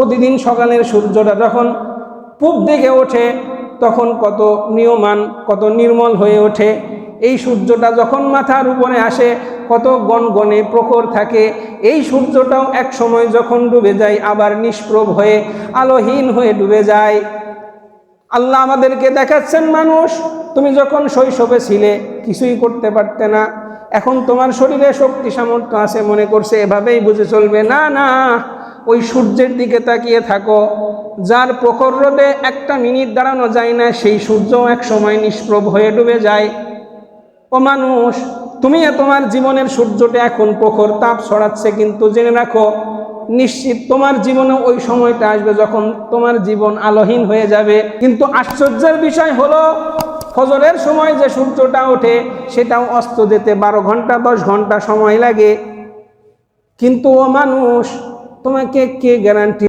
প্রতিদিন সকালের সূর্যটা যখন পূব দিকে ওঠে তখন কত নিয়মান, কত নির্মল হয়ে ওঠে। এই সূর্যটা যখন মাথার উপরে আসে কত গনগনে প্রখর থাকে। এই সূর্যটাও এক সময় যখন ডুবে যায় আবার নিষ্প্রভ হয়ে আলোহীন হয়ে ডুবে যায়। আল্লাহ আমাদেরকে দেখাচ্ছেন, মানুষ তুমি যখন শৈশবে ছিলে কিছুই করতে পারতে না, এখন তোমার শরীরে শক্তি সামর্থ্য আছে মনে করছে এভাবেই বুঝে চলবে। না না, ওই সূর্যের দিকে তাকিয়ে থাকো, যার প্রখর রোদে একটা মিনিট দাঁড়ানো যায় না, সেই সূর্য এক সময় নিষ্প্রভ হয়ে ডুবে যায়। ও মানুষ, তুমি তোমার জীবনের সূর্যটা এখন প্রখর তাপ ছড়াচ্ছে, কিন্তু জেনে রাখো নিশ্চিত তোমার জীবনে ওই সময়টা আসবে যখন তোমার জীবন আলোহীন হয়ে যাবে। কিন্তু আশ্চর্যের বিষয় হলো, ফজরের সময় যে সূর্যটা ওঠে সেটাও অস্ত যেতে 12 ঘন্টা 10 ঘন্টা সময় লাগে। কিন্তু ও মানুষ, তোমাকে কে গ্যারান্টি